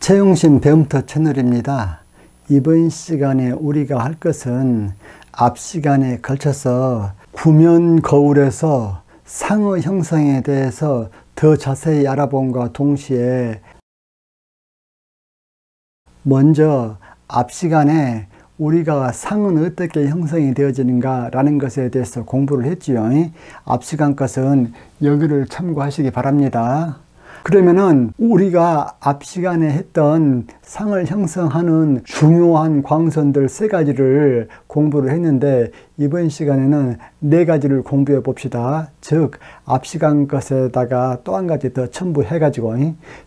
최용심 배움터 채널입니다. 이번 시간에 우리가 할 것은 앞 시간에 걸쳐서 구면 거울에서 상의 형성에 대해서 더 자세히 알아본과 동시에 먼저 앞 시간에 우리가 상은 어떻게 형성이 되어지는가 라는 것에 대해서 공부를 했지요. 앞 시간 것은 여기를 참고하시기 바랍니다. 그러면은 우리가 앞 시간에 했던 상을 형성하는 중요한 광선들 3가지를 공부를 했는데, 이번 시간에는 4가지를 공부해 봅시다. 즉 앞 시간 것에다가 또 한 가지 더 첨부해 가지고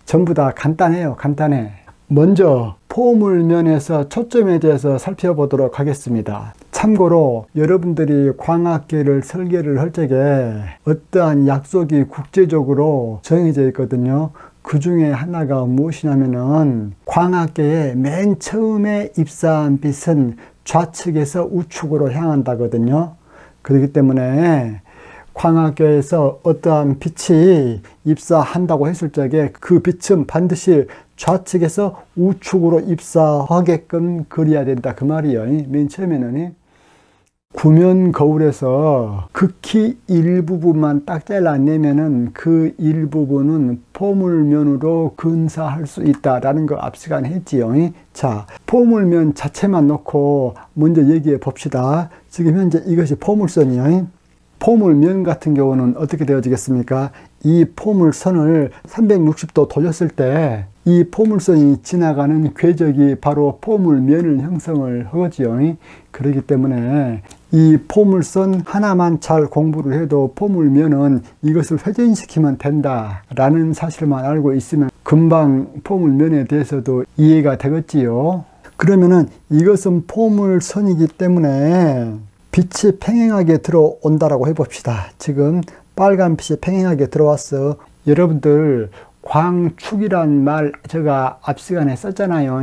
전부 다 간단해요. 간단해. 먼저 포물면에서 초점에 대해서 살펴보도록 하겠습니다. 참고로 여러분들이 광학계를 설계를 할 적에 어떠한 약속이 국제적으로 정해져 있거든요. 그 중에 하나가 무엇이냐면은 광학계의 맨 처음에 입사한 빛은 좌측에서 우측으로 향한다거든요. 그렇기 때문에 광학계에서 어떠한 빛이 입사한다고 했을 적에 그 빛은 반드시 좌측에서 우측으로 입사하게끔 그려야 된다, 그 말이에요. 맨 처음에는 구면 거울에서 극히 일부분만 딱 잘라내면은 그 일부분은 포물면으로 근사할 수 있다라는 거 앞 시간에 했지요. 자, 포물면 자체만 놓고 먼저 얘기해 봅시다. 지금 현재 이것이 포물선이요. 포물면 같은 경우는 어떻게 되어지겠습니까? 이 포물선을 360도 돌렸을 때 이 포물선이 지나가는 궤적이 바로 포물면을 형성을 하지요. 그렇기 때문에 이 포물선 하나만 잘 공부를 해도 포물면은 이것을 회전시키면 된다라는 사실만 알고 있으면 금방 포물면에 대해서도 이해가 되겠지요. 그러면은 이것은 포물선이기 때문에 빛이 팽행하게 들어온다라고 해봅시다. 지금 빨간 빛이 팽행하게 들어왔어. 여러분들 광축이란 말 제가 앞 시간에 썼잖아요.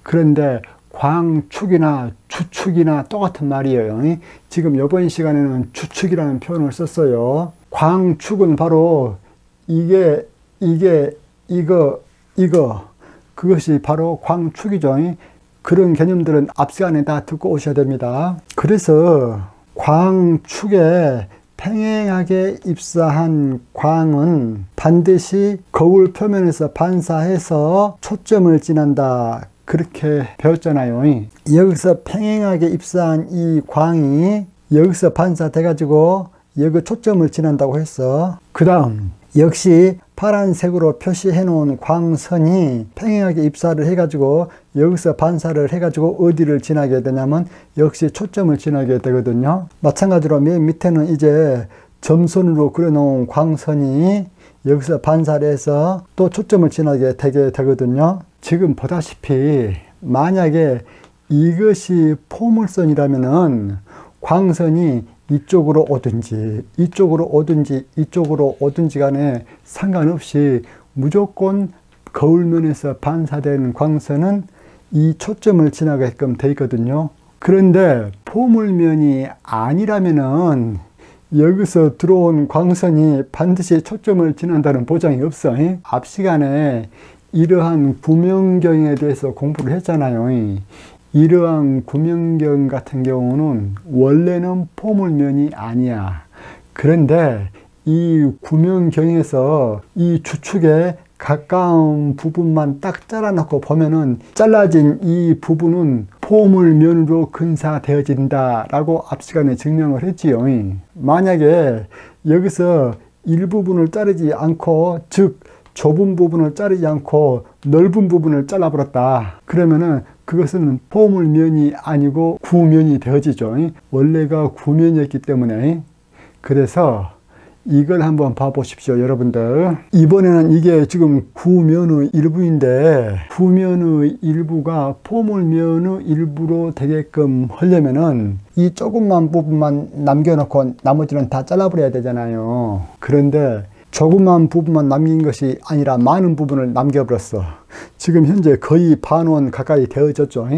그런데 광축이나 주축이나 똑같은 말이에요. 지금 이번 시간에는 주축이라는 표현을 썼어요. 광축은 바로 이거 그것이 바로 광축이죠. 그런 개념들은 앞 시간에 다 듣고 오셔야 됩니다. 그래서 광축에 팽행하게 입사한 광은 반드시 거울 표면에서 반사해서 초점을 지난다, 그렇게 배웠잖아요. 여기서 팽행하게 입사한 이 광이 여기서 반사돼 가지고 여기 초점을 지난다고 했어. 그 다음 역시 파란색으로 표시해 놓은 광선이 팽행하게 입사를 해가지고 여기서 반사를 해가지고 어디를 지나게 되냐면 역시 초점을 지나게 되거든요. 마찬가지로 맨 밑에는 이제 점선으로 그려놓은 광선이 여기서 반사를 해서 또 초점을 지나게 되게 되거든요. 지금 보다시피 만약에 이것이 포물선이라면은 광선이 이쪽으로 오든지 이쪽으로 오든지 간에 상관없이 무조건 거울면에서 반사되는 광선은 이 초점을 지나게끔 되어 있거든요. 그런데 포물면이 아니라면은 여기서 들어온 광선이 반드시 초점을 지난다는 보장이 없어. 앞 시간에 이러한 구명경에 대해서 공부를 했잖아요. 이러한 구명경 같은 경우는 원래는 포물면이 아니야. 그런데 이 구명경에서 이 주축에 가까운 부분만 딱 잘라놓고 보면은 잘라진 이 부분은 포물면으로 근사되어진다 라고 앞 시간에 증명을 했지요. 만약에 여기서 일부분을 자르지 않고, 즉 좁은 부분을 자르지 않고 넓은 부분을 잘라버렸다, 그러면은 그것은 포물면이 아니고 구면이 되어지죠. 원래가 구면이었기 때문에. 그래서 이걸 한번 봐보십시오, 여러분들. 이번에는 이게 지금 구면의 일부인데, 구면의 일부가 포물면의 일부로 되게끔 하려면은 이 조금만 부분만 남겨놓고 나머지는 다 잘라버려야 되잖아요. 그런데 조그만 부분만 남긴 것이 아니라 많은 부분을 남겨버렸어. 지금 현재 거의 반원 가까이 되어졌죠.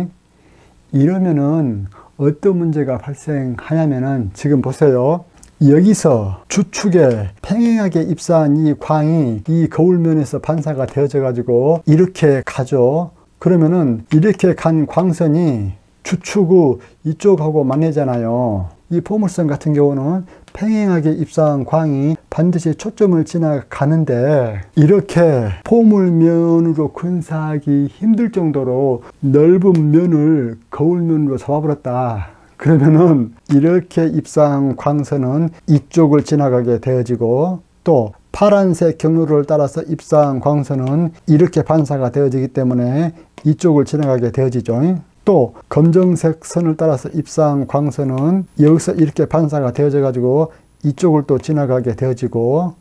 이러면은 어떤 문제가 발생하냐면은, 지금 보세요. 여기서 주축에 평행하게 입사한 이 광이 이 거울면에서 반사가 되어져 가지고 이렇게 가죠. 그러면은 이렇게 간 광선이 주축의 이쪽하고 만나잖아요. 이 포물선 같은 경우는 평행하게 입사한 광이 반드시 초점을 지나가는데 이렇게 포물면으로 근사하기 힘들 정도로 넓은 면을 거울면으로 잡아버렸다. 그러면은 이렇게 입사한 광선은 이쪽을 지나가게 되어지고, 또 파란색 경로를 따라서 입사한 광선은 이렇게 반사가 되어지기 때문에 이쪽을 지나가게 되어지죠. 또 검정색 선을 따라서 입사한 광선은 여기서 이렇게 반사가 되어져 가지고 이쪽을 또 지나가게 되어지고,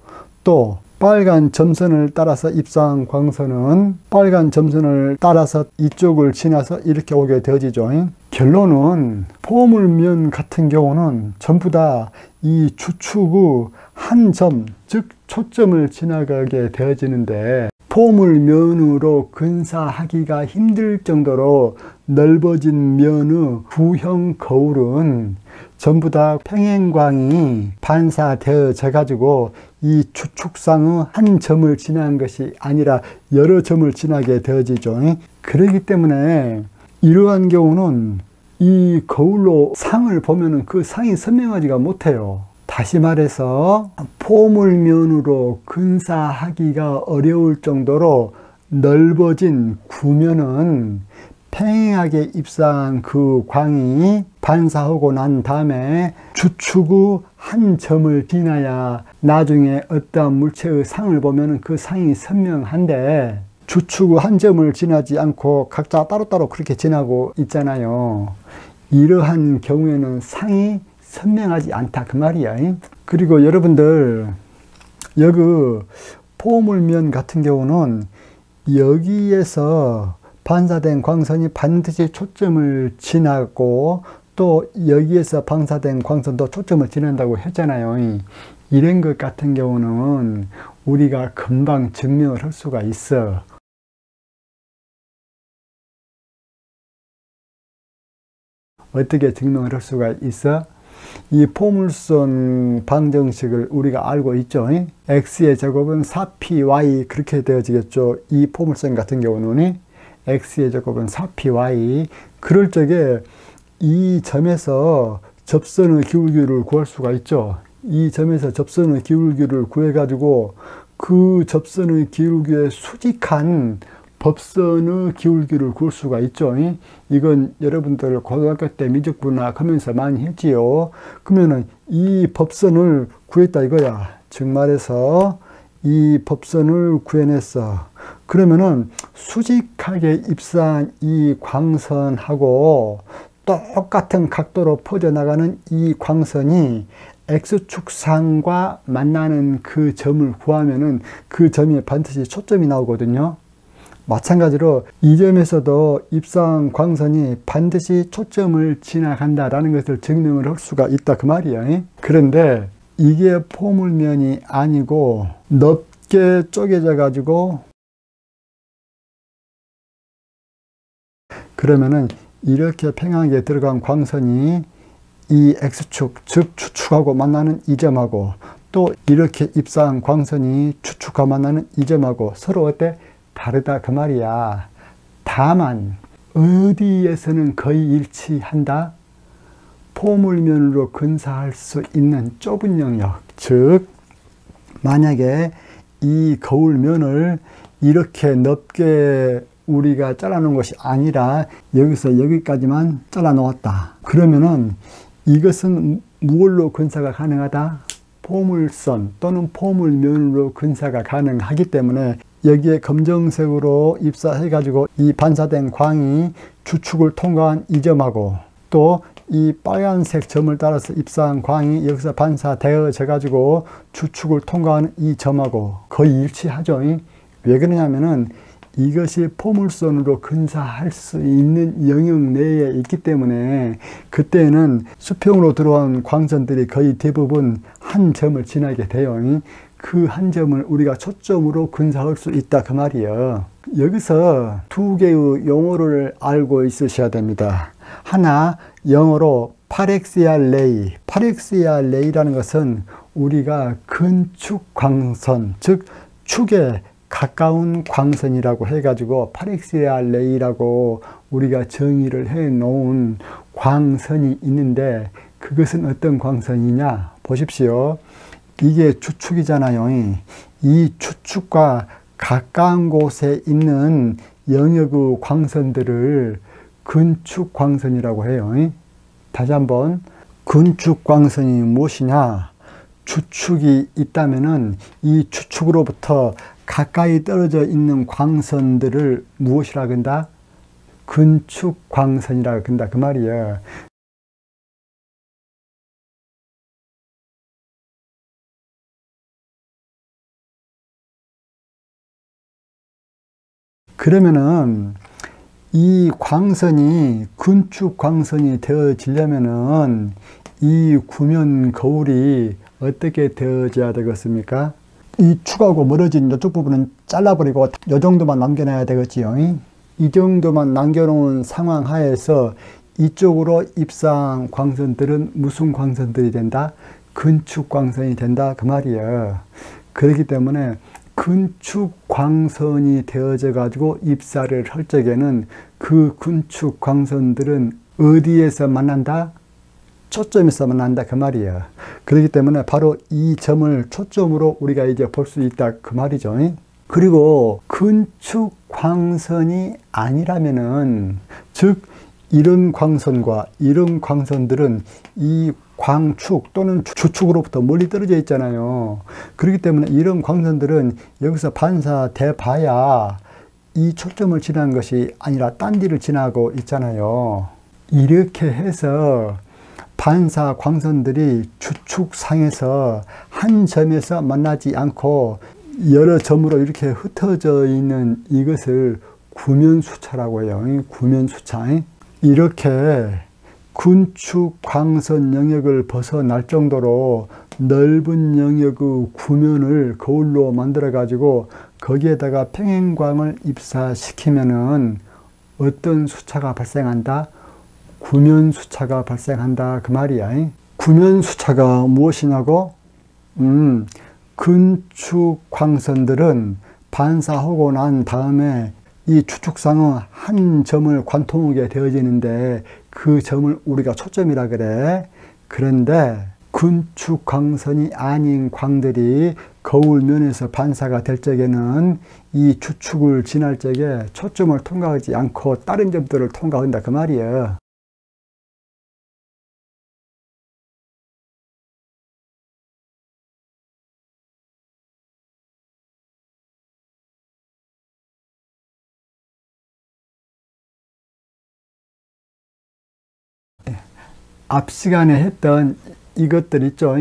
또 빨간 점선을 따라서 입사한 광선은 빨간 점선을 따라서 이쪽을 지나서 이렇게 오게 되어지죠. 결론은 포물면 같은 경우는 전부 다 이 주축의 한 점, 즉 초점을 지나가게 되어지는데, 포물면으로 근사하기가 힘들 정도로 넓어진 면의 구형 거울은 전부 다 평행광이 반사되어져 가지고 이 주축상의 한 점을 지나는 것이 아니라 여러 점을 지나게 되어지죠. 그렇기 때문에 이러한 경우는 이 거울로 상을 보면은 그 상이 선명하지가 못해요. 다시 말해서 포물면으로 근사하기가 어려울 정도로 넓어진 구면은 평행하게 입사한 그 광이 반사하고 난 다음에 주축의 한 점을 지나야 나중에 어떠한 물체의 상을 보면 그 상이 선명한데, 주축의 한 점을 지나지 않고 각자 따로따로 그렇게 지나고 있잖아요. 이러한 경우에는 상이 선명하지 않다 그 말이야. 그리고 여러분들 여기 포물면 같은 경우는 여기에서 반사된 광선이 반드시 초점을 지나고, 또 여기에서 반사된 광선도 초점을 지난다고 했잖아요. 이런 것 같은 경우는 우리가 금방 증명을 할 수가 있어. 어떻게 증명을 할 수가 있어? 이 포물선 방정식을 우리가 알고 있죠. x의 제곱은 4py 그렇게 되어지겠죠. 이 포물선 같은 경우는 x의 제곱은 4py. 그럴 적에 이 점에서 접선의 기울기를 구할 수가 있죠. 이 점에서 접선의 기울기를 구해 가지고 그 접선의 기울기에 수직한 법선의 기울기를 구할 수가 있죠. 이건 여러분들 고등학교 때 미적분학 하면서 많이 했지요. 그러면은 이 법선을 구했다 이거야. 즉 말해서 이 법선을 구해냈어. 그러면은 수직하게 입사한 이 광선하고 똑같은 각도로 퍼져나가는 이 광선이 X축상과 만나는 그 점을 구하면은 그 점이 반드시 초점이 나오거든요. 마찬가지로 이 점에서도 입사한 광선이 반드시 초점을 지나간다라는 것을 증명을 할 수가 있다 그 말이에요. 그런데 이게 포물면이 아니고 넓게 쪼개져 가지고, 그러면은 이렇게 평행하게 들어간 광선이 이 X축, 즉 주축하고 만나는 이 점하고, 또 이렇게 입사한 광선이 주축하고 만나는 이 점하고 서로 어때? 다르다 그 말이야. 다만 어디에서는 거의 일치한다? 포물면으로 근사할 수 있는 좁은 영역, 즉 만약에 이 거울면을 이렇게 넓게 우리가 잘라놓은 것이 아니라 여기서 여기까지만 잘라 놓았다. 그러면은 이것은 무엇로 근사가 가능하다? 포물선 또는 포물면으로 근사가 가능하기 때문에 여기에 검정색으로 입사해 가지고 이 반사된 광이 주축을 통과한 이 점하고, 또 이 빨간색 점을 따라서 입사한 광이 여기서 반사되어져 가지고 주축을 통과하는 이 점하고 거의 일치하죠. 왜 그러냐면은 이것이 포물선으로 근사할 수 있는 영역 내에 있기 때문에 그때는 수평으로 들어온 광선들이 거의 대부분 한 점을 지나게 돼요. 그 한 점을 우리가 초점으로 근사할 수 있다 그 말이에요. 여기서 두 개의 용어를 알고 있으셔야 됩니다. 하나 영어로 파렉시아 레이. 파렉시아 레이라는 것은 우리가 근축 광선, 즉 축에 가까운 광선이라고 해가지고 파렉시아 레이라고 우리가 정의를 해 놓은 광선이 있는데, 그것은 어떤 광선이냐 보십시오. 이게 주축이잖아요. 이 주축과 가까운 곳에 있는 영역의 광선들을 근축 광선이라고 해요. 다시 한번, 근축 광선이 무엇이냐? 주축이 있다면은 이 주축으로부터 가까이 떨어져 있는 광선들을 무엇이라 한다? 근축 광선이라고 한다 그 말이에요. 그러면은 이 광선이 근축 광선이 되어지려면은 이 구면 거울이 어떻게 되어져야 되겠습니까? 이 축하고 멀어진 이쪽 부분은 잘라버리고 이 정도만 남겨놔야 되겠지요. 이 정도만 남겨놓은 상황 하에서 이쪽으로 입사한 광선들은 무슨 광선들이 된다? 근축 광선이 된다 그 말이에요. 그렇기 때문에 근축 광선이 되어져 가지고 입사를 할 적에는 그 근축 광선들은 어디에서 만난다? 초점에서 만난다 그 말이에요. 그렇기 때문에 바로 이 점을 초점으로 우리가 이제 볼 수 있다 그 말이죠. 그리고 근축 광선이 아니라면은, 즉 이런 광선과 이런 광선들은 이 광축 또는 주축으로부터 멀리 떨어져 있잖아요. 그렇기 때문에 이런 광선들은 여기서 반사돼 봐야 이 초점을 지나는 것이 아니라 딴 데를 지나고 있잖아요. 이렇게 해서 반사 광선들이 주축상에서 한 점에서 만나지 않고 여러 점으로 이렇게 흩어져 있는 이것을 구면수차라고 해요. 구면수차. 이렇게 근축 광선 영역을 벗어날 정도로 넓은 영역의 구면을 거울로 만들어 가지고 거기에다가 평행광을 입사시키면은 어떤 수차가 발생한다? 구면수차가 발생한다 그 말이야. 구면수차가 무엇이냐고? 근축 광선들은 반사하고 난 다음에 이 주축상의 한 점을 관통하게 되어지는데 그 점을 우리가 초점이라 그래. 그런데 근축 광선이 아닌 광들이 거울면에서 반사가 될 적에는 이 주축을 지날 적에 초점을 통과하지 않고 다른 점들을 통과한다 그 말이에요. 앞 시간에 했던 이것들 있죠.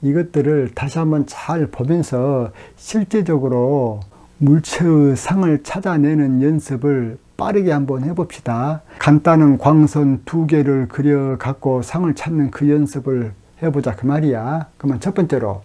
이것들을 다시 한번 잘 보면서 실제적으로 물체의 상을 찾아내는 연습을 빠르게 한번 해봅시다. 간단한 광선 2개를 그려 갖고 상을 찾는 그 연습을 해보자 그 말이야. 그러면 첫 번째로,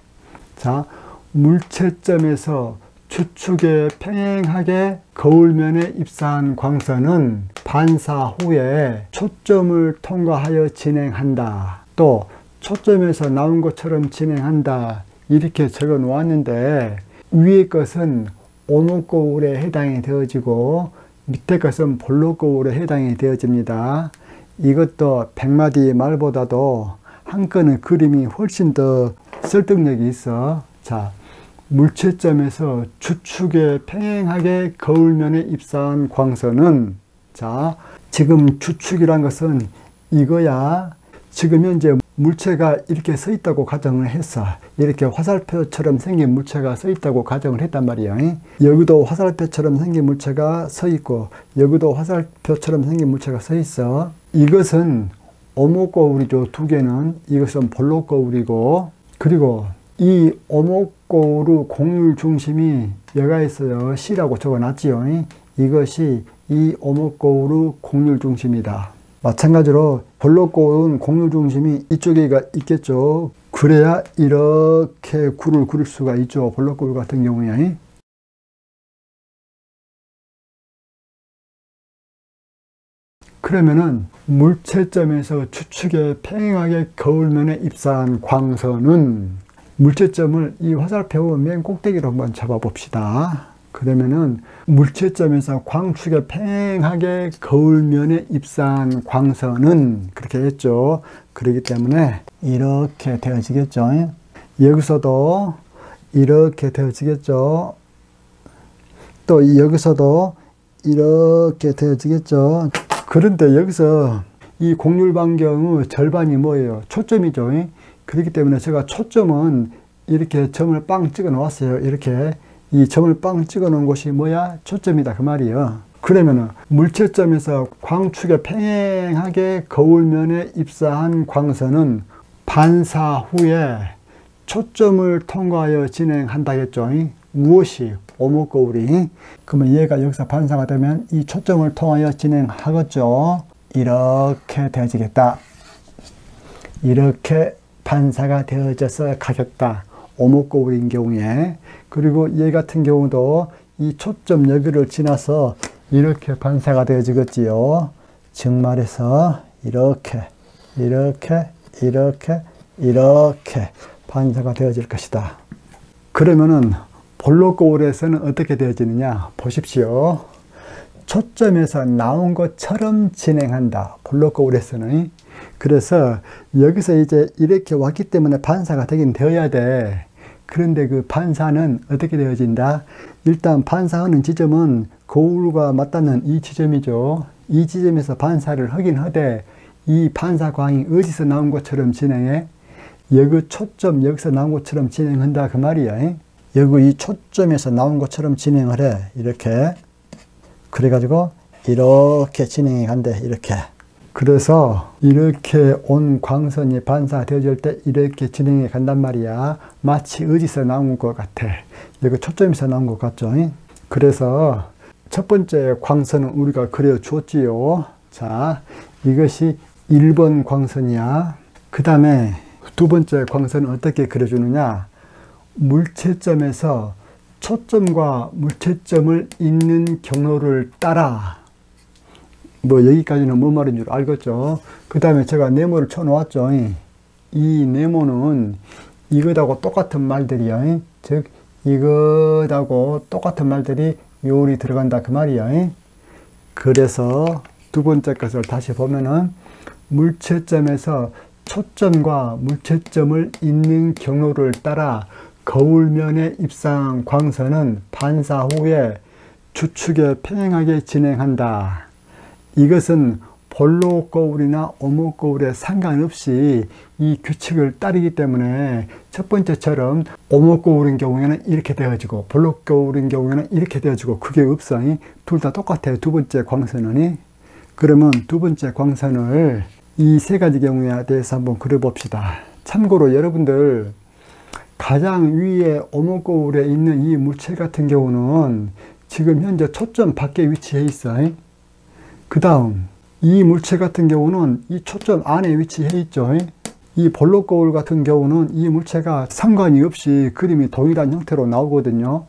자, 물체점에서 주축에 평행하게 거울면에 입사한 광선은 반사 후에 초점을 통과하여 진행한다. 또 초점에서 나온 것처럼 진행한다. 이렇게 적어 놓았는데 위의 것은 오목거울에 해당이 되어지고 밑에 것은 볼록거울에 해당이 되어집니다. 이것도 100마디 말보다도 한 건의 그림이 훨씬 더 설득력이 있어. 자, 물체점에서 주축에 평행하게 거울면에 입사한 광선은, 자, 지금 주축이란 것은 이거야. 지금 현재 물체가 이렇게 서 있다고 가정을 했어. 이렇게 화살표처럼 생긴 물체가 서 있다고 가정을 했단 말이야. 여기도 화살표처럼 생긴 물체가 서 있고 여기도 화살표처럼 생긴 물체가 서 있어. 이것은 오목거울이죠. 2개는. 이것은 볼록거울이고, 그리고 이 오목거울의 공률 중심이 여가 있어요. C라고 적어놨지요. 이것이 이 오목거울의 공률 중심이다. 마찬가지로 볼록거울은 공률 중심이 이쪽에가 있겠죠. 그래야 이렇게 굴을 그릴 수가 있죠. 볼록거울 같은 경우에. 그러면은 물체점에서 추측에 평행하게 거울면에 입사한 광선은 물체점을 이 화살표 맨 꼭대기로 한번 잡아 봅시다. 그러면은 물체점에서 광축에 평행하게 거울면에 입사한 광선은 그렇게 했죠. 그렇기 때문에 이렇게 되어지겠죠. 여기서도 이렇게 되어지겠죠. 또 여기서도 이렇게 되어지겠죠. 그런데 여기서 이 곡률 반경의 절반이 뭐예요? 초점이죠. 그렇기 때문에 제가 초점은 이렇게 점을 빵 찍어 놓았어요. 이렇게 이 점을 빵 찍어 놓은 곳이 뭐야? 초점이다 그 말이에요. 그러면은 물체점에서 광축에 평행하게 거울면에 입사한 광선은 반사 후에 초점을 통과하여 진행한다겠죠. 무엇이? 오목거울이. 그러면 얘가 여기서 반사가 되면 이 초점을 통하여 진행하겠죠. 이렇게 되어지겠다. 이렇게 반사가 되어져서 가겠다. 오목거울인 경우에. 그리고 얘 같은 경우도 이 초점 여기를 지나서 이렇게 반사가 되어지겠지요. 즉 말해서 이렇게 반사가 되어질 것이다. 그러면은 볼록거울에서는 어떻게 되어지느냐 보십시오. 초점에서 나온 것처럼 진행한다. 볼록거울에서는. 그래서 여기서 이제 이렇게 왔기 때문에 반사가 되긴 되어야 돼. 그런데 그 반사는 어떻게 되어진다? 일단 반사하는 지점은 거울과 맞닿는 이 지점이죠. 이 지점에서 반사를 하긴 하되 이 반사광이 어디서 나온 것처럼 진행해? 여기 초점 여기서 나온 것처럼 진행한다 그 말이야. 여기 이 초점에서 나온 것처럼 진행을 해. 이렇게. 그래가지고 이렇게 진행이 간대. 이렇게. 그래서 이렇게 온 광선이 반사되어질 때 이렇게 진행해 간단 말이야. 마치 어디서 나온 것 같아. 여기 초점에서 나온 것 같죠. 그래서 첫 번째 광선은 우리가 그려 주었지요. 자, 이것이 1번 광선이야. 그 다음에 두 번째 광선은 어떻게 그려주느냐. 물체점에서 초점과 물체점을 잇는 경로를 따라. 뭐 여기까지는 뭔 말인 줄 알겠죠. 그 다음에 제가 네모를 쳐 놓았죠. 이 네모는 이것하고 똑같은 말들이야. 즉 이것하고 똑같은 말들이 요리 들어간다 그 말이야. 그래서 두 번째 것을 다시 보면은 물체점에서 초점과 물체점을 잇는 경로를 따라 거울면에 입사한 광선은 반사 후에 추측에 평행하게 진행한다. 이것은 볼록거울이나 오목거울에 상관없이 이 규칙을 따르기 때문에 첫 번째처럼 오목거울인 경우에는 이렇게 되어지고 볼록거울인 경우에는 이렇게 되어지고 그게 없어. 둘 다 똑같아요. 두 번째 광선은. 그러면 두 번째 광선을 이 세 가지 경우에 대해서 한번 그려봅시다. 참고로 여러분들 가장 위에 오목거울에 있는 이 물체 같은 경우는 지금 현재 초점 밖에 위치해 있어. 그 다음 이 물체 같은 경우는 이 초점 안에 위치해 있죠. 이 볼록거울 같은 경우는 이 물체가 상관이 없이 그림이 동일한 형태로 나오거든요.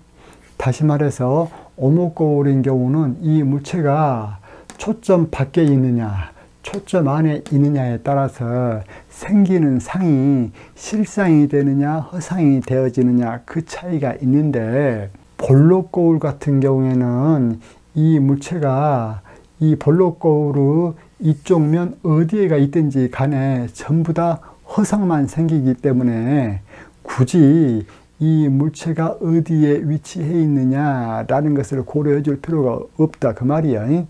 다시 말해서 오목거울인 경우는 이 물체가 초점 밖에 있느냐 초점 안에 있느냐에 따라서 생기는 상이 실상이 되느냐 허상이 되어지느냐 그 차이가 있는데, 볼록거울 같은 경우에는 이 물체가 이 볼록거울의 이쪽 면 어디에가 있든지 간에 전부 다 허상만 생기기 때문에 굳이 이 물체가 어디에 위치해 있느냐라는 것을 고려해 줄 필요가 없다 그 말이야.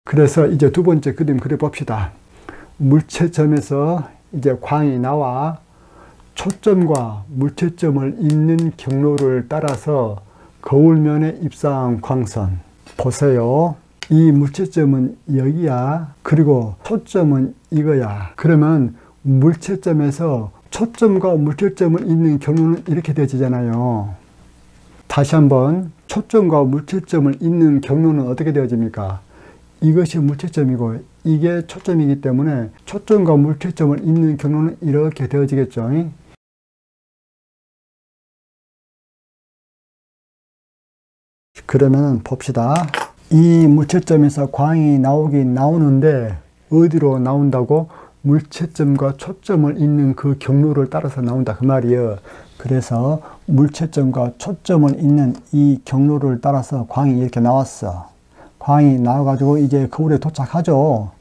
그래서 이제 두 번째 그림 그려봅시다. 물체점에서 이제 광이 나와 초점과 물체점을 잇는 경로를 따라서 거울면에 입사한 광선. 보세요. 이 물체점은 여기야. 그리고 초점은 이거야. 그러면 물체점에서 초점과 물체점을 잇는 경로는 이렇게 되어지잖아요. 다시 한번 초점과 물체점을 잇는 경로는 어떻게 되어집니까? 이것이 물체점이고 이게 초점이기 때문에 초점과 물체점을 잇는 경로는 이렇게 되어지겠죠. 그러면 봅시다. 이 물채점에서 광이 나오긴 나오는데 어디로 나온다고? 물채점과 초점을 잇는 그 경로를 따라서 나온다 그 말이에요. 그래서 물채점과 초점을 잇는 이 경로를 따라서 광이 이렇게 나왔어. 광이 나와가지고 이제 거울에 도착하죠.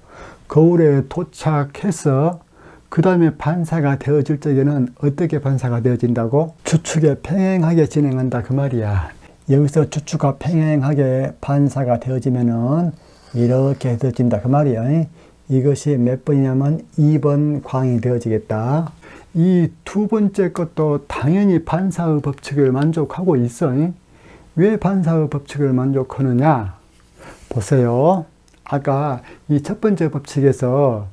거울에 도착해서 그 다음에 반사가 되어질 적에는 어떻게 반사가 되어진다고? 추측에 평행하게 진행한다 그 말이야. 여기서 추측과 평행하게 반사가 되어지면은 이렇게 되어진다 그 말이야. 이것이 몇 번이냐면 2번 광이 되어지겠다. 이 두 번째 것도 당연히 반사의 법칙을 만족하고 있어. 왜 반사의 법칙을 만족하느냐? 보세요. 아까 이 첫 번째 법칙에서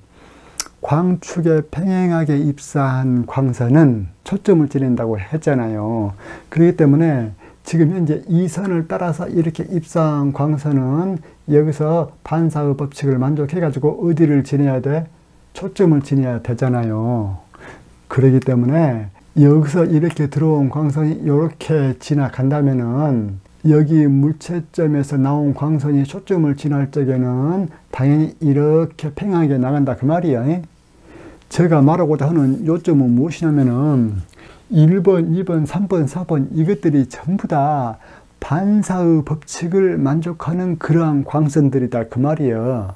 광축에 평행하게 입사한 광선은 초점을 지닌다고 했잖아요. 그렇기 때문에 지금 현재 이 선을 따라서 이렇게 입사한 광선은 여기서 반사의 법칙을 만족해 가지고 어디를 지내야 돼? 초점을 지내야 되잖아요. 그렇기 때문에 여기서 이렇게 들어온 광선이 이렇게 지나간다면은 여기 물채점에서 나온 광선이 초점을 지날 적에는 당연히 이렇게 평행하게 나간다 그 말이야. 제가 말하고자 하는 요점은 무엇이냐면은 1번, 2번, 3번, 4번 이것들이 전부 다 반사의 법칙을 만족하는 그러한 광선들이다 그 말이에요.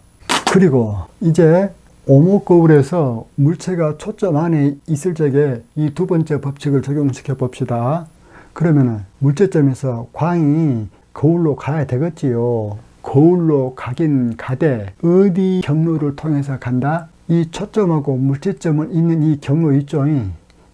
그리고 이제 오목거울에서 물체가 초점 안에 있을 적에 이 두 번째 법칙을 적용시켜 봅시다. 그러면은 물채점에서 광이 거울로 가야 되겠지요. 거울로 가긴 가되 어디 경로를 통해서 간다? 이 초점하고 물채점을 잇는 이 경로 있죠.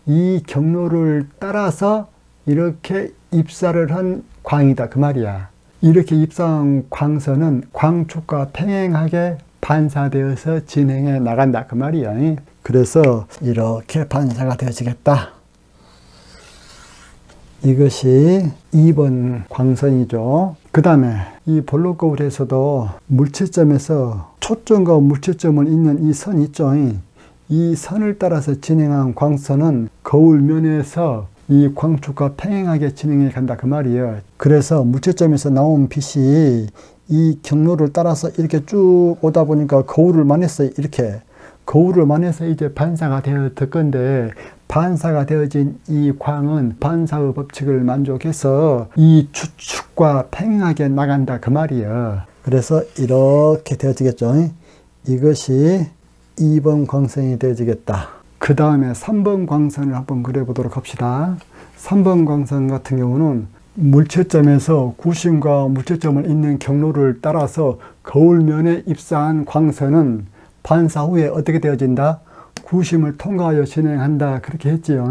이 경로를 따라서 이렇게 입사를 한 광이다 그 말이야. 이렇게 입사한 광선은 광축과 평행하게 반사되어서 진행해 나간다 그 말이야. 그래서 이렇게 반사가 되어지겠다. 이것이 2번 광선이죠. 그 다음에 이 볼록거울에서도 물채점에서 초점과 물채점을 잇는 이 선 있죠. 이 선을 따라서 진행한 광선은 거울면에서 이 광축과 평행하게 진행해 간다 그 말이에요. 그래서 물채점에서 나온 빛이 이 경로를 따라서 이렇게 쭉 오다 보니까 거울을 만났어요. 이렇게 거울을 만나서 이제 반사가 되어질 건데 반사가 되어진 이 광은 반사의 법칙을 만족해서 이 추측과 평행하게 나간다 그 말이에요. 그래서 이렇게 되어지겠죠. 이것이 2번 광선이 되어지겠다. 그 다음에 3번 광선을 한번 그려보도록 합시다. 3번 광선 같은 경우는 물채점에서 구심과 물채점을 잇는 경로를 따라서 거울면에 입사한 광선은 반사 후에 어떻게 되어진다? 구심을 통과하여 진행한다 그렇게 했지요.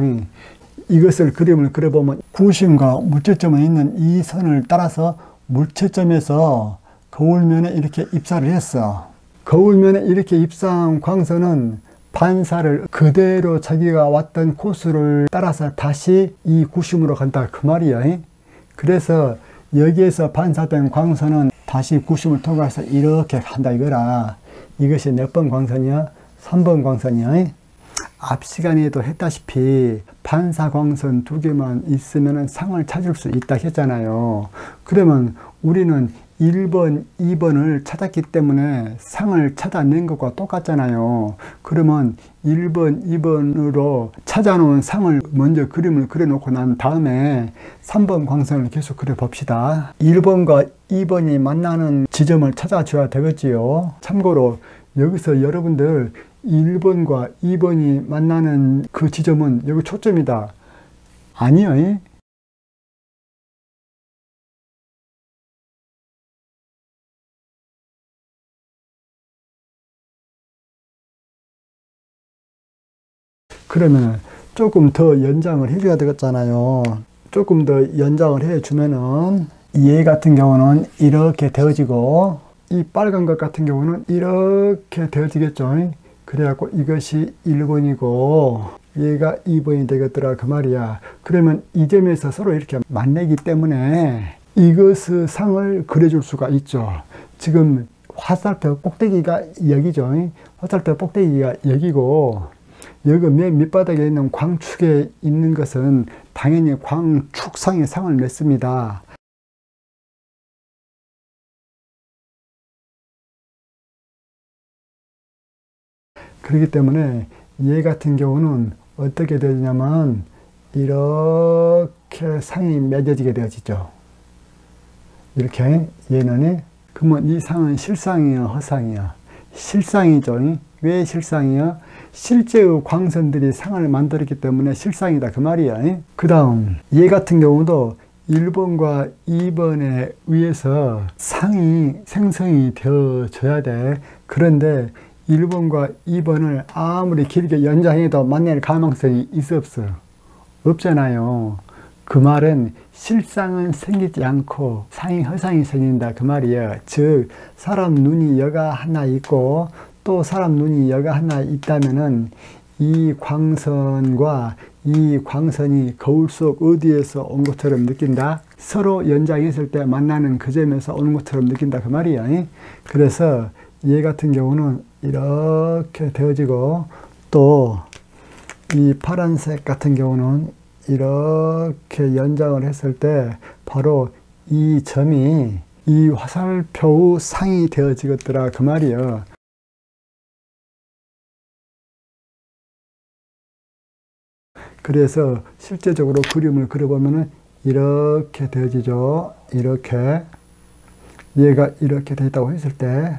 이것을 그림을 그려보면 구심과 물채점을 잇는 이 선을 따라서 물채점에서 거울면에 이렇게 입사를 했어. 거울면에 이렇게 입사한 광선은 반사를 그대로 자기가 왔던 코스를 따라서 다시 이 구심으로 간다 그 말이야. 그래서 여기에서 반사된 광선은 다시 구심을 통과해서 이렇게 간다 이거라. 이것이 몇 번 광선이야? 3번 광선이야. 앞 시간에도 했다시피 반사 광선 2개만 있으면 상을 찾을 수 있다 했잖아요. 그러면 우리는 1번, 2번을 찾았기 때문에 상을 찾아낸 것과 똑같잖아요. 그러면 1번, 2번으로 찾아놓은 상을 먼저 그림을 그려놓고 난 다음에 3번 광선을 계속 그려봅시다. 1번과 2번이 만나는 지점을 찾아줘야 되겠지요. 참고로 여기서 여러분들 1번과 2번이 만나는 그 지점은 여기 초점이다. 아니요. 그러면 조금 더 연장을 해줘야 되겠잖아요. 조금 더 연장을 해주면은 얘 같은 경우는 이렇게 되어지고 이 빨간 것 같은 경우는 이렇게 되어지겠죠. 그래갖고 이것이 1번이고 얘가 2번이 되겠더라 그 말이야. 그러면 이 점에서 서로 이렇게 만나기 때문에 이것의 상을 그려줄 수가 있죠. 지금 화살표 꼭대기가 여기죠. 화살표 꼭대기가 여기고 여기 맨 밑바닥에 있는 광축에 있는 것은 당연히 광축상의 상을 맺습니다. 그렇기 때문에 얘 같은 경우는 어떻게 되냐면 이렇게 상이 맺어지게 되어지죠. 이렇게 얘는 그러면 이 상은 실상이야 허상이야? 실상이죠. 왜 실상이야? 실제의 광선들이 상을 만들었기 때문에 실상이다 그 말이야. 그 다음 얘 같은 경우도 1번과 2번에 의해서 상이 생성이 되어져야 돼. 그런데 1번과 2번을 아무리 길게 연장해도 만날 가능성이 있어 없어? 없잖아요. 그 말은 실상은 생기지 않고 상이 허상이 생긴다 그 말이에요. 즉 사람 눈이 여가 하나 있고 또 사람 눈이 여가 하나 있다면은 이 광선과 이 광선이 거울 속 어디에서 온 것처럼 느낀다. 서로 연장했을 때 만나는 그 점에서 오는 것처럼 느낀다 그 말이에요. 그래서 얘 같은 경우는 이렇게 되어지고 또 이 파란색 같은 경우는 이렇게 연장을 했을 때 바로 이 점이 이 화살표의 상이 되어지겠더라 그 말이에요. 그래서 실제적으로 그림을 그려보면 이렇게 되어지죠. 이렇게 얘가 이렇게 되어 있다고 했을 때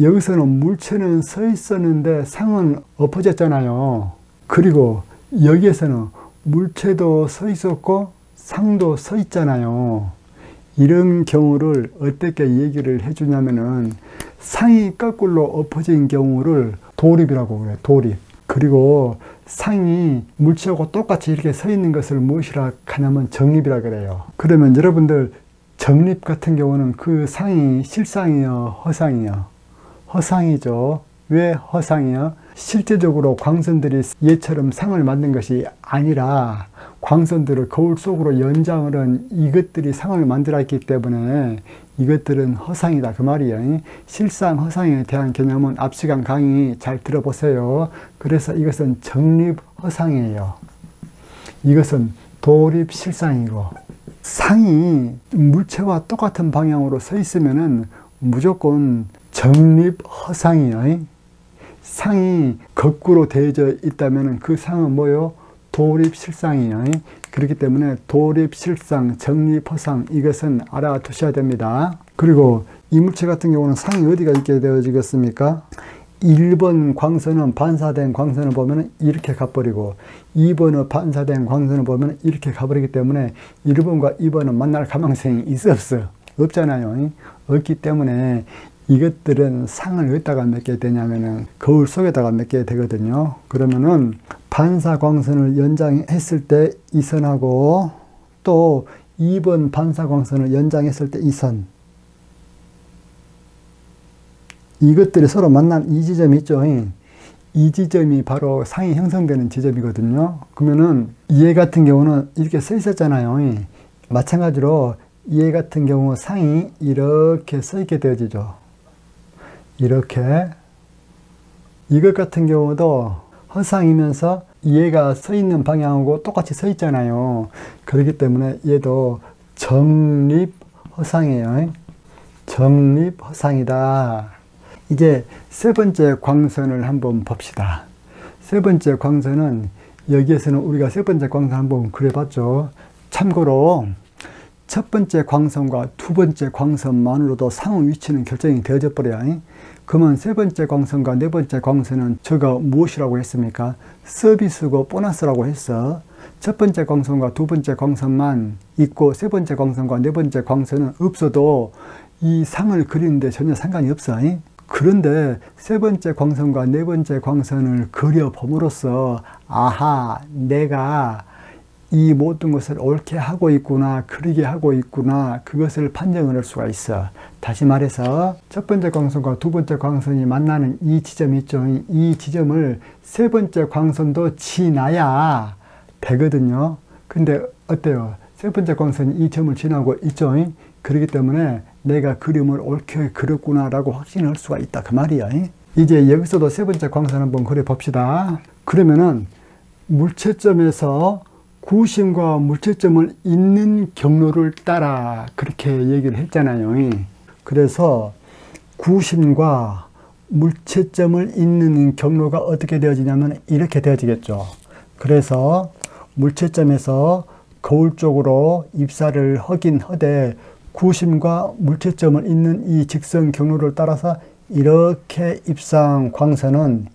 여기서는 물체는 서 있었는데 상은 엎어졌잖아요. 그리고 여기에서는 물체도 서 있었고 상도 서 있잖아요. 이런 경우를 어떻게 얘기를 해주냐면은 상이 거꾸로 엎어진 경우를 도립이라고 그래요. 도립. 그리고 상이 물체하고 똑같이 이렇게 서 있는 것을 무엇이라 하냐면 정립이라 그래요. 그러면 여러분들 정립 같은 경우는 그 상이 실상이요 허상이요? 허상이죠. 왜 허상이요? 실제적으로 광선들이 얘처럼 상을 만든 것이 아니라 광선들을 거울 속으로 연장을 한 이것들이 상을 만들었기 때문에 이것들은 허상이다 그 말이에요. 실상 허상에 대한 개념은 앞 시간 강의 잘 들어보세요. 그래서 이것은 정립 허상이에요. 이것은 도립 실상이고 상이 물체와 똑같은 방향으로 서 있으면은 무조건 정립 허상이에요. 상이 거꾸로 되어져 있다면 그 상은 뭐요? 도립실상이에요. 그렇기 때문에 도립실상, 정립허상 이것은 알아두셔야 됩니다. 그리고 이 물체 같은 경우는 상이 어디가 있게 되어지겠습니까? 1번 광선은 반사된 광선을 보면 이렇게 가버리고 2번은 반사된 광선을 보면 이렇게 가버리기 때문에 1번과 2번은 만날 가능성이 있어 없어? 없잖아요. 없기 때문에 이것들은 상을 어디다가 맺게 되냐면은 거울 속에다가 맺게 되거든요. 그러면은 반사 광선을 연장했을 때 이 선하고 또 2번 반사 광선을 연장했을 때 이 선. 이것들이 서로 만난 이 지점이 있죠. 이 지점이 바로 상이 형성되는 지점이거든요. 그러면은 얘 같은 경우는 이렇게 서 있었잖아요. 마찬가지로 얘 같은 경우 상이 이렇게 서 있게 되어지죠. 이렇게 이것 같은 경우도 허상이면서 얘가 서 있는 방향하고 똑같이 서 있잖아요. 그렇기 때문에 얘도 정립 허상이에요. 정립 허상이다. 이제 세 번째 광선을 한번 봅시다. 세 번째 광선은 여기에서는 우리가 세 번째 광선 한번 그려봤죠. 참고로 첫 번째 광선과 두 번째 광선만으로도 상호 위치는 결정이 되어져 버려요. 그러면 세 번째 광선과 네 번째 광선은 저가 무엇이라고 했습니까? 서비스고 보너스라고 했어. 첫 번째 광선과 두 번째 광선만 있고 세 번째 광선과 네 번째 광선은 없어도 이 상을 그리는데 전혀 상관이 없어. 그런데 세 번째 광선과 네 번째 광선을 그려봄으로써 아하, 내가 이 모든 것을 옳게 하고 있구나, 그리게 하고 있구나, 그것을 판정을 할 수가 있어. 다시 말해서 첫 번째 광선과 두 번째 광선이 만나는 이 지점이 있죠. 이 지점을 세 번째 광선도 지나야 되거든요. 근데 어때요? 세 번째 광선이 이 점을 지나고 있죠. 그렇기 때문에 내가 그림을 옳게 그렸구나 라고 확신할 수가 있다 그 말이야. 이제 여기서도 세 번째 광선 한번 그려 봅시다. 그러면은 물체점에서 구심과 물체점을 잇는 경로를 따라 그렇게 얘기를 했잖아요. 그래서 구심과 물체점을 잇는 경로가 어떻게 되어지냐면 이렇게 되어지겠죠. 그래서 물체점에서 거울 쪽으로 입사를 하긴 하되 구심과 물체점을 잇는 이 직선 경로를 따라서 이렇게 입사한 광선은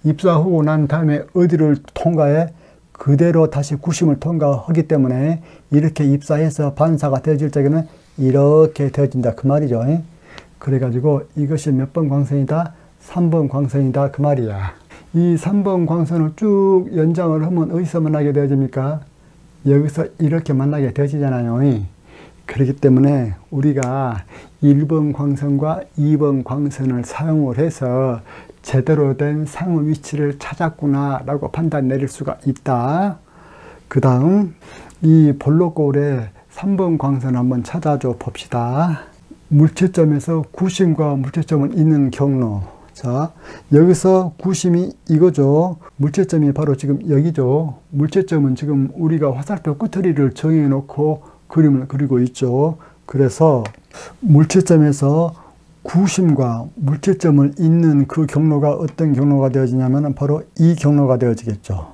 입사하고 난 다음에 어디를 통과해? 그대로 다시 구심을 통과하기 때문에 이렇게 입사해서 반사가 되어질 적에는 이렇게 되어진다 그 말이죠. 그래가지고 이것이 몇 번 광선이다? 3번 광선이다 그 말이야. 이 3번 광선을 쭉 연장을 하면 어디서 만나게 되어집니까? 여기서 이렇게 만나게 되어지잖아요. 그렇기 때문에 우리가 1번 광선과 2번 광선을 사용을 해서 제대로 된 상호 위치를 찾았구나 라고 판단 내릴 수가 있다. 그 다음 이 볼록 거울에 3번 광선을 한번 찾아줘 봅시다. 물체점에서 구심과 물체점을 잇는 경로. 자, 여기서 구심이 이거죠. 물체점이 바로 지금 여기죠. 물체점은 지금 우리가 화살표 끝머리를 정해 놓고 그림을 그리고 있죠. 그래서 물체점에서 구심과 물체점을 잇는 그 경로가 어떤 경로가 되어지냐면 바로 이 경로가 되어지겠죠.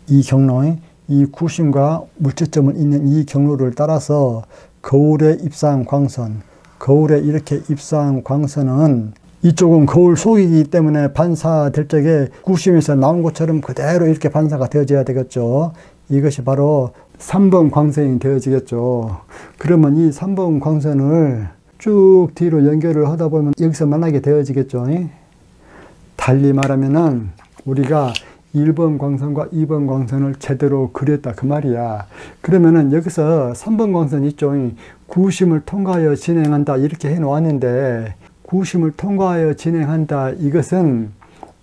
이 경로의 이 구심과 물체점을 잇는 이 경로를 따라서 거울에 입사한 광선, 거울에 이렇게 입사한 광선은 이쪽은 거울 속이기 때문에 반사될 적에 구심에서 나온 것처럼 그대로 이렇게 반사가 되어져야 되겠죠. 이것이 바로 3번 광선이 되어지겠죠. 그러면 이 3번 광선을 쭉 뒤로 연결을 하다 보면 여기서 만나게 되어지겠죠. 달리 말하면은 우리가 1번 광선과 2번 광선을 제대로 그렸다 그 말이야. 그러면은 여기서 3번 광선 있죠. 구심을 통과하여 진행한다 이렇게 해 놓았는데 구심을 통과하여 진행한다 이것은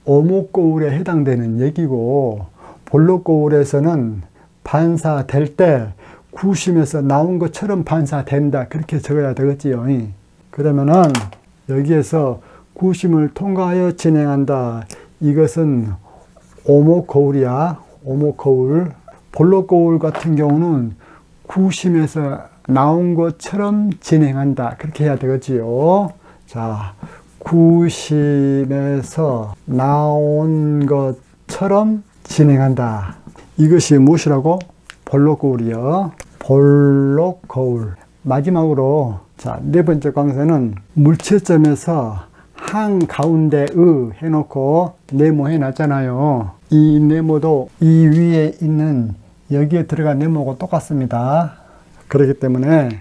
오목거울에 해당되는 얘기고 볼록거울에서는 반사될 때 구심에서 나온 것처럼 반사된다 그렇게 적어야 되겠지요. 그러면은 여기에서 구심을 통과하여 진행한다 이것은 오목거울이야. 오목거울. 볼록거울 같은 경우는 구심에서 나온 것처럼 진행한다 그렇게 해야 되겠지요. 자, 구심에서 나온 것처럼 진행한다. 이것이 무엇이라고? 볼록거울이요. 볼록거울. 마지막으로 자, 네 번째 광선은 물체점에서 한가운데의 해놓고 네모 해놨잖아요. 이 네모도 이 위에 있는 여기에 들어간 네모하고 똑같습니다. 그렇기 때문에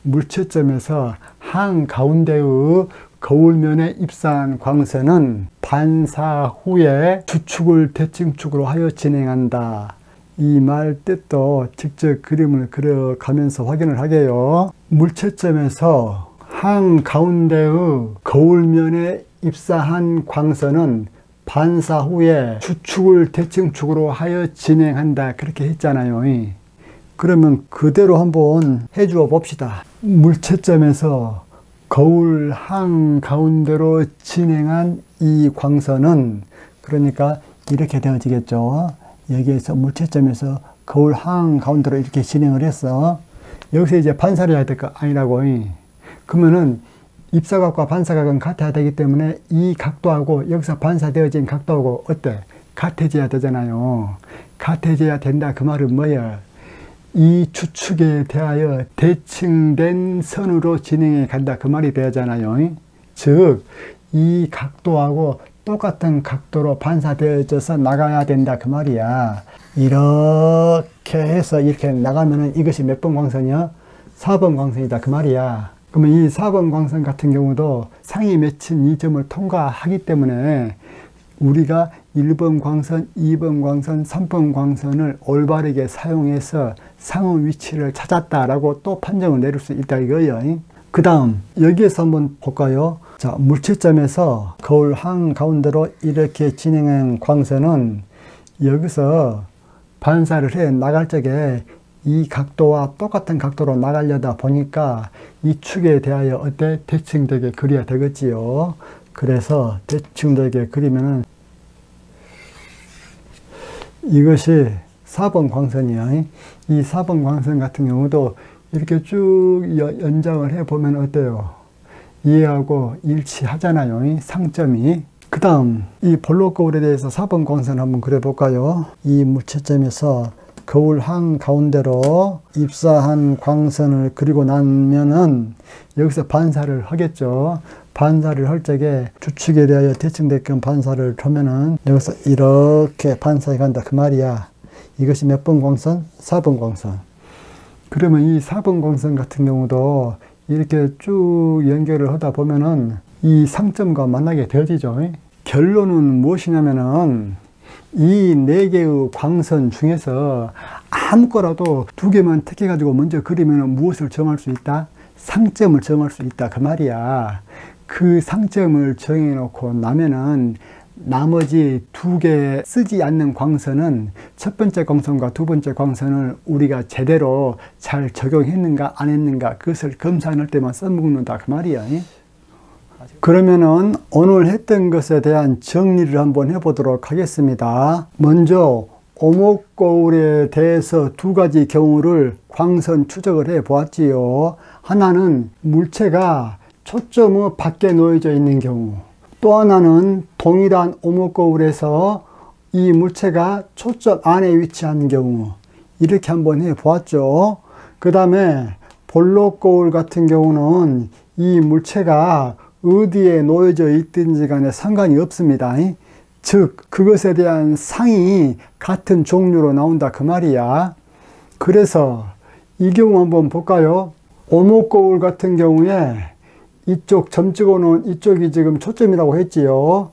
물체점에서 한가운데의 거울면에 입사한 광선은 반사 후에 주축을 대칭축으로 하여 진행한다. 이 말 뜻도 직접 그림을 그려가면서 확인을 하게요. 물체점에서 한가운데의 거울면에 입사한 광선은 반사 후에 주축을 대칭축으로 하여 진행한다 그렇게 했잖아요. 그러면 그대로 한번 해주어 봅시다. 물체점에서 거울 한가운데로 진행한 이 광선은 그러니까 이렇게 되어지겠죠. 여기에서 물체점에서 거울 한가운데로 이렇게 진행을 했어. 여기서 이제 반사를 해야 될 거 아니라고. 그러면은 입사각과 반사각은 같아야 되기 때문에 이 각도하고 여기서 반사되어진 각도하고 어때? 같아져야 되잖아요. 같아져야 된다 그 말은 뭐야? 이 추측에 대하여 대칭된 선으로 진행해 간다 그 말이 되잖아요. 즉 이 각도하고 똑같은 각도로 반사되어져서 나가야 된다 그 말이야. 이렇게 해서 이렇게 나가면은 이것이 몇 번 광선이야? 4번 광선이다 그 말이야. 그러면 이 4번 광선 같은 경우도 상이 맺힌 이 점을 통과하기 때문에 우리가 1번 광선, 2번 광선, 3번 광선을 올바르게 사용해서 상호 위치를 찾았다라고 또 판정을 내릴 수 있다 이거예요. 그 다음 여기에서 한번 볼까요? 자, 물체점에서 거울 한가운데로 이렇게 진행한 광선은 여기서 반사를 해 나갈 적에 이 각도와 똑같은 각도로 나가려다 보니까 이 축에 대하여 어때? 대칭되게 그려야 되겠지요. 그래서 대칭되게 그리면은 이것이 4번 광선이야. 이 4번 광선 같은 경우도 이렇게 쭉 연장을 해 보면 어때요? 이해하고 일치하잖아요. 상점이. 그 다음 이 볼록거울에 대해서 4번 광선 한번 그려볼까요? 이 물체점에서 거울 한가운데로 입사한 광선을 그리고 나면은 여기서 반사를 하겠죠. 반사를 할 적에 주축에 대하여 대칭되게끔 반사를 하면은 여기서 이렇게 반사해 간다 그 말이야. 이것이 몇 번 광선? 4번 광선. 그러면 이 4번 광선 같은 경우도 이렇게 쭉 연결을 하다 보면은 이 상점과 만나게 되어지죠. 결론은 무엇이냐면은 이 4개의 광선 중에서 아무거라도 2개만 택해가지고 먼저 그리면 무엇을 정할 수 있다? 상점을 정할 수 있다 그 말이야. 그 상점을 정해놓고 나면은 나머지 2개 쓰지 않는 광선은 첫 번째 광선과 두 번째 광선을 우리가 제대로 잘 적용했는가 안 했는가 그것을 검사할 때만 써먹는다 그 말이야. 그러면은 오늘 했던 것에 대한 정리를 한번 해보도록 하겠습니다. 먼저 오목거울에 대해서 2가지 경우를 광선 추적을 해 보았지요. 하나는 물체가 초점의 밖에 놓여져 있는 경우, 또 하나는 동일한 오목거울에서 이 물체가 초점 안에 위치한 경우, 이렇게 한번 해 보았죠. 그 다음에 볼록거울 같은 경우는 이 물체가 어디에 놓여져 있든지 간에 상관이 없습니다. 즉 그것에 대한 상이 같은 종류로 나온다 그 말이야. 그래서 이 경우 한번 볼까요? 오목거울 같은 경우에 이쪽 점 찍어놓은 이쪽이 지금 초점이라고 했지요.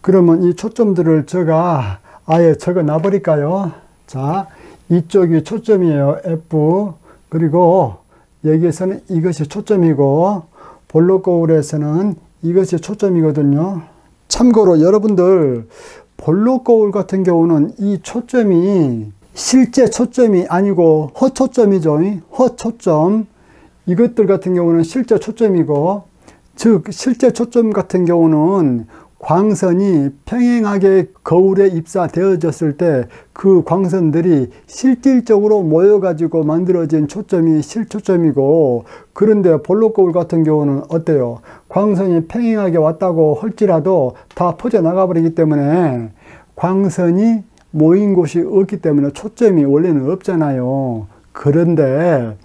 그러면 이 초점들을 제가 아예 적어 놔버릴까요? 자, 이쪽이 초점이에요. F. 그리고 여기에서는 이것이 초점이고 볼록거울에서는 이것이 초점이거든요. 참고로 여러분들 볼록거울 같은 경우는 이 초점이 실제 초점이 아니고 허초점이죠. 허초점. 이것들 같은 경우는 실제 초점이고, 즉 실제 초점 같은 경우는 광선이 평행하게 거울에 입사되어졌을 때 그 광선들이 실질적으로 모여가지고 만들어진 초점이 실초점이고, 그런데 볼록거울 같은 경우는 어때요? 광선이 평행하게 왔다고 할지라도 다 퍼져나가 버리기 때문에 광선이 모인 곳이 없기 때문에 초점이 원래는 없잖아요. 그런데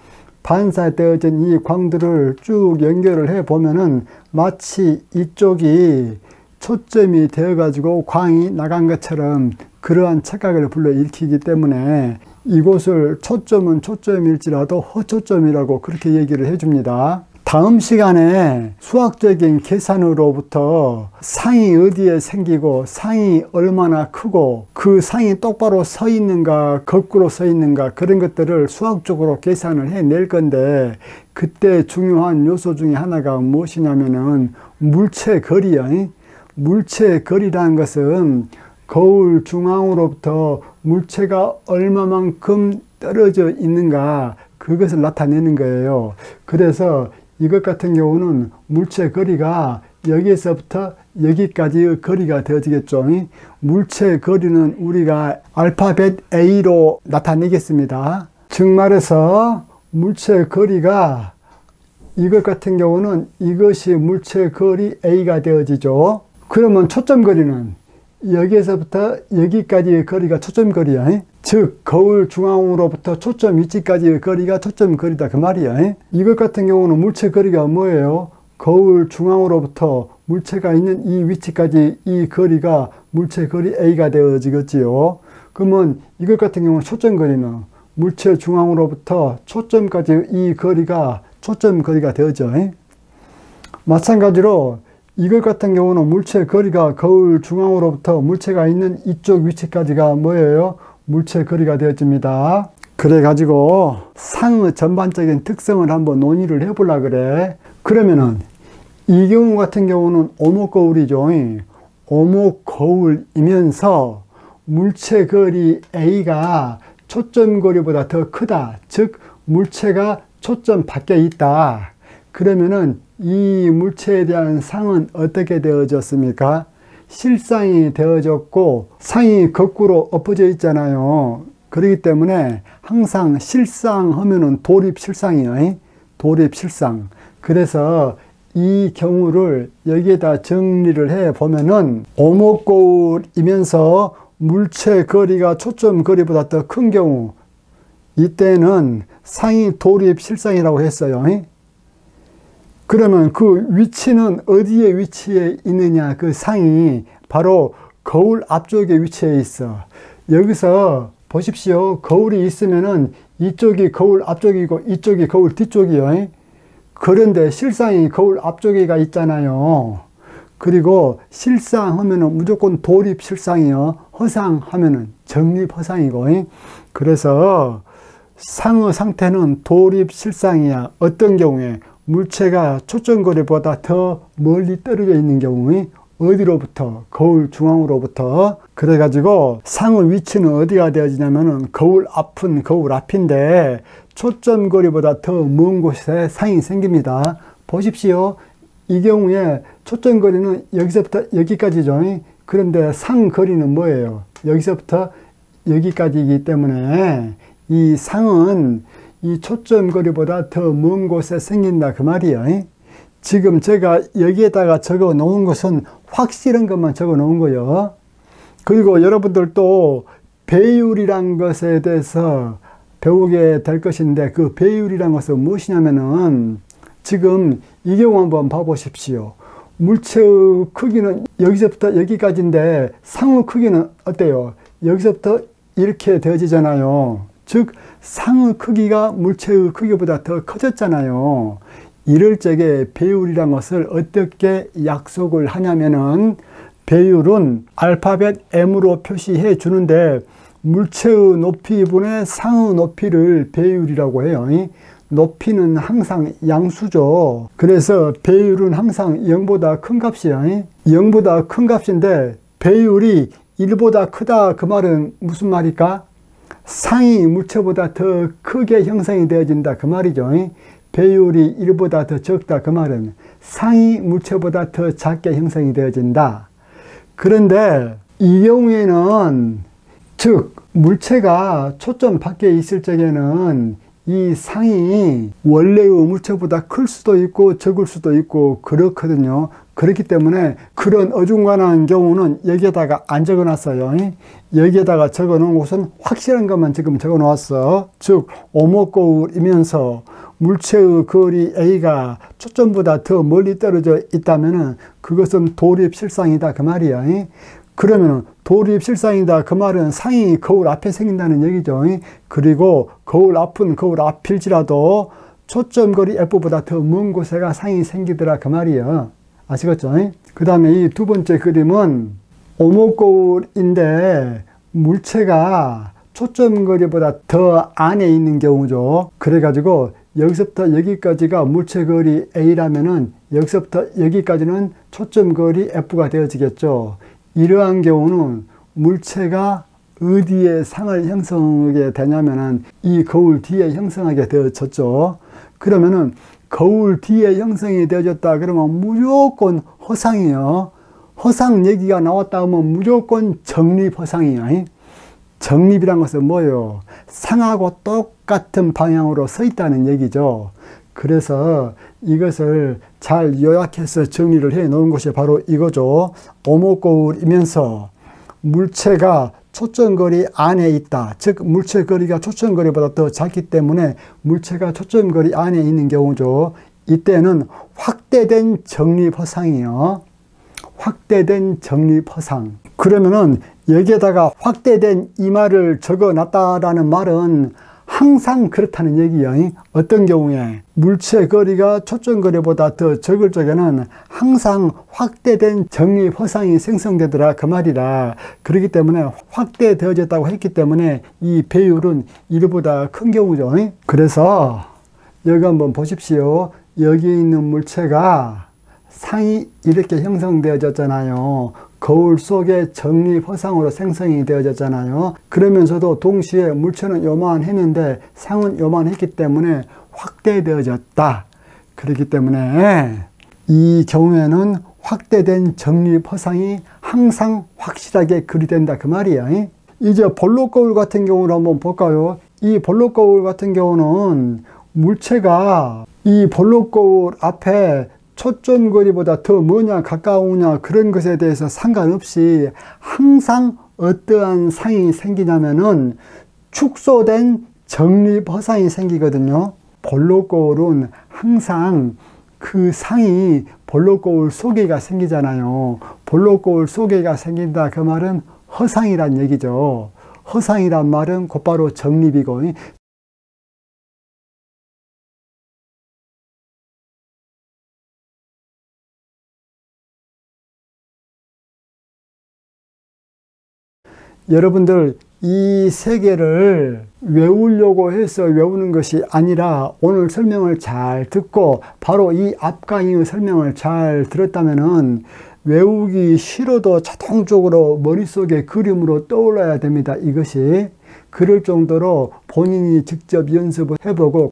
반사되어진 이 광들을 쭉 연결을 해 보면은 마치 이쪽이 초점이 되어 가지고 광이 나간 것처럼 그러한 착각을 불러일으키기 때문에 이곳을 초점은 초점일지라도 허초점이라고 그렇게 얘기를 해줍니다. 다음 시간에 수학적인 계산으로부터 상이 어디에 생기고 상이 얼마나 크고 그 상이 똑바로 서 있는가 거꾸로 서 있는가 그런 것들을 수학적으로 계산을 해낼 건데, 그때 중요한 요소 중에 하나가 무엇이냐면은 물체거리요. 물체거리라는 것은 거울 중앙으로부터 물체가 얼마만큼 떨어져 있는가 그것을 나타내는 거예요. 그래서 이것 같은 경우는 물체 거리가 여기에서부터 여기까지의 거리가 되어지겠죠. 물체 거리는 우리가 알파벳 A로 나타내겠습니다. 즉 말해서 물체 거리가 이것 같은 경우는 이것이 물체 거리 A가 되어지죠. 그러면 초점 거리는 여기에서부터 여기까지의 거리가 초점 거리야. 즉 거울 중앙으로부터 초점 위치까지의 거리가 초점 거리다 그 말이야. 이것 같은 경우는 물체 거리가 뭐예요? 거울 중앙으로부터 물체가 있는 이 위치까지 이 거리가 물체 거리 A가 되어지겠지요. 그러면 이것 같은 경우는 초점 거리는 물체 중앙으로부터 초점까지 이 거리가 초점 거리가 되어져. 마찬가지로 이것 같은 경우는 물체 거리가 거울 중앙으로부터 물체가 있는 이쪽 위치까지가 뭐예요? 물체 거리가 되어집니다. 그래 가지고 상의 전반적인 특성을 한번 논의를 해보려고 그래. 그러면은 이 경우 같은 경우는 오목거울이죠. 오목거울이면서 물체 거리 A가 초점 거리보다 더 크다. 즉 물체가 초점 밖에 있다. 그러면은 이 물체에 대한 상은 어떻게 되어졌습니까? 실상이 되어졌고 상이 거꾸로 엎어져 있잖아요. 그렇기 때문에 항상 실상 하면은 도립실상이에요. 도립실상. 그래서 이 경우를 여기에다 정리를 해 보면은 오목거울이면서 물체 거리가 초점 거리보다 더 큰 경우, 이때는 상이 돌입 실상이라고 했어요. 그러면 그 위치는 어디에 위치해 있느냐? 그 상이 바로 거울 앞쪽에 위치해 있어. 여기서 보십시오. 거울이 있으면은 이쪽이 거울 앞쪽이고 이쪽이 거울 뒤쪽이요. 그런데 실상이 거울 앞쪽에가 있잖아요. 그리고 실상 하면은 무조건 돌입 실상이요. 허상 하면은 정립 허상이고. 그래서 상의 상태는 돌입 실상이야. 어떤 경우에? 물체가 초점거리보다 더 멀리 떨어져 있는 경우에 어디로부터? 거울 중앙으로부터. 그래가지고 상의 위치는 어디가 되어지냐면은 거울 앞은 거울 앞인데 초점거리보다 더 먼 곳에 상이 생깁니다. 보십시오. 이 경우에 초점거리는 여기서부터 여기까지죠. 그런데 상거리는 뭐예요? 여기서부터 여기까지이기 때문에 이 상은 이 초점거리보다 더 먼 곳에 생긴다 그 말이에요. 지금 제가 여기에다가 적어 놓은 것은 확실한 것만 적어 놓은 거예요. 그리고 여러분들도 배율이란 것에 대해서 배우게 될 것인데, 그 배율이란 것은 무엇이냐면은 지금 이 경우 한번 봐보십시오. 물체의 크기는 여기서부터 여기까지인데 상의 크기는 어때요? 여기서부터 이렇게 되어지잖아요. 즉 상의 크기가 물체의 크기보다 더 커졌잖아요. 이럴 적에 배율이란 것을 어떻게 약속을 하냐면은, 배율은 알파벳 M으로 표시해 주는데 물체의 높이분의 상의 높이를 배율이라고 해요. 높이는 항상 양수죠. 그래서 배율은 항상 0보다 큰 값이에요. 0보다 큰 값인데 배율이 1보다 크다 그 말은 무슨 말일까? 상이 물체보다 더 크게 형성이 되어진다 그 말이죠. 배율이 1보다 더 적다 그 말은 상이 물체보다 더 작게 형성이 되어진다. 그런데 이 경우에는, 즉 물체가 초점 밖에 있을 적에는 이 상이 원래의 물체보다 클 수도 있고 적을 수도 있고 그렇거든요. 그렇기 때문에 그런 어중간한 경우는 여기에다가 안 적어 놨어요. 여기에다가 적어 놓은 것은 확실한 것만 지금 적어 놓았어. 즉 오목거울이면서 물체의 거리 A가 초점보다 더 멀리 떨어져 있다면은 그것은 돌입실상이다 그 말이야. 그러면 돌입실상이다 그 말은 상이 거울 앞에 생긴다는 얘기죠. 그리고 거울 앞은 거울 앞일지라도 초점거리 F보다 더 먼 곳에가 상이 생기더라 그 말이에요. 아시겠죠? 그 다음에 이 두 번째 그림은 오목거울인데 물체가 초점거리보다 더 안에 있는 경우죠. 그래가지고 여기서부터 여기까지가 물체거리 A라면은 여기서부터 여기까지는 초점거리 F가 되어지겠죠. 이러한 경우는 물체가 어디에 상을 형성하게 되냐면은 이 거울 뒤에 형성하게 되어졌죠. 그러면은 거울 뒤에 형성이 되어졌다 그러면 무조건 허상이에요. 허상 얘기가 나왔다 하면 무조건 정립 허상이에요. 정립이란 것은 뭐예요? 상하고 똑같은 방향으로 서 있다는 얘기죠. 그래서 이것을 잘 요약해서 정리를 해 놓은 것이 바로 이거죠. 오목거울이면서 물체가 초점거리 안에 있다. 즉 물체거리가 초점거리보다 더 작기 때문에 물체가 초점거리 안에 있는 경우죠. 이때는 확대된 정립허상이요. 확대된 정립허상. 그러면은 여기에다가 확대된 이 말을 적어놨다라는 말은 항상 그렇다는 얘기예요. 어떤 경우에 물체거리가 초점거리보다 더 적을 적에는 항상 확대된 정립허상이 생성되더라 그 말이라. 그렇기 때문에 확대되어졌다고 했기 때문에 이 배율은 1보다 큰 경우죠. 그래서 여기 한번 보십시오. 여기 있는 물체가 상이 이렇게 형성되어졌잖아요. 거울 속에 정립허상으로 생성이 되어졌잖아요. 그러면서도 동시에 물체는 요만했는데 상은 요만했기 때문에 확대되어졌다. 그렇기 때문에 이 경우에는 확대된 정립허상이 항상 확실하게 그리된다 그 말이야. 이제 볼록거울 같은 경우를 한번 볼까요? 이 볼록거울 같은 경우는 물체가 이 볼록거울 앞에 초점거리보다 더 뭐냐 가까우냐 그런 것에 대해서 상관없이 항상 어떠한 상이 생기냐면은 축소된 정립허상이 생기거든요. 볼록거울은 항상 그 상이 볼록거울 속에가 생기잖아요. 볼록거울 속에가 생긴다 그 말은 허상이란 얘기죠. 허상이란 말은 곧바로 정립이고, 여러분들 이 세계를 외우려고 해서 외우는 것이 아니라 오늘 설명을 잘 듣고 바로 이 앞강의 설명을 잘 들었다면은 외우기 싫어도 자동적으로 머릿속에 그림으로 떠올라야 됩니다. 이것이 그럴 정도로 본인이 직접 연습을 해보고,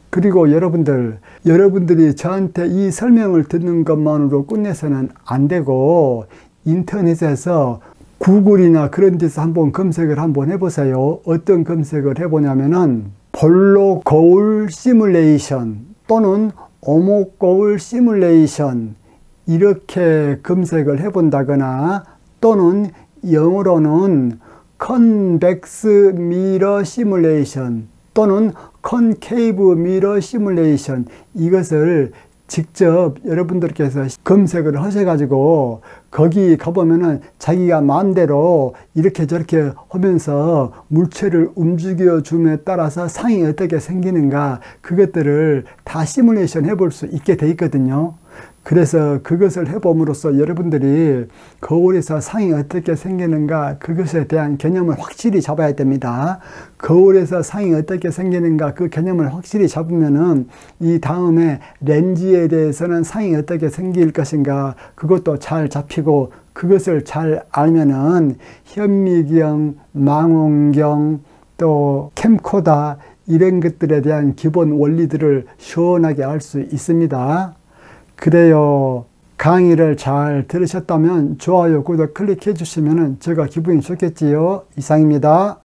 그리고 여러분들이 저한테 이 설명을 듣는 것만으로 끝내서는 안 되고 인터넷에서 구글이나 그런 데서 한번 검색을 한번 해보세요. 어떤 검색을 해보냐면은 볼록거울 시뮬레이션 또는 오목거울 시뮬레이션 이렇게 검색을 해본다거나, 또는 영어로는 컨벡스 미러 시뮬레이션 또는 컨케이브 미러 시뮬레이션, 이것을 직접 여러분들께서 검색을 하셔가지고 거기 가보면은 자기가 마음대로 이렇게 저렇게 하면서 물체를 움직여 줌에 따라서 상이 어떻게 생기는가 그것들을 다 시뮬레이션 해볼 수 있게 돼 있거든요. 그래서 그것을 해봄으로써 여러분들이 거울에서 상이 어떻게 생기는가 그것에 대한 개념을 확실히 잡아야 됩니다. 거울에서 상이 어떻게 생기는가 그 개념을 확실히 잡으면은 이 다음에 렌즈에 대해서는 상이 어떻게 생길 것인가 그것도 잘 잡히고, 그것을 잘 알면은 현미경, 망원경, 또 캠코더 이런 것들에 대한 기본 원리들을 시원하게 알 수 있습니다. 그래요. 강의를 잘 들으셨다면 좋아요, 구독 클릭해 주시면 제가 기분이 좋겠지요. 이상입니다.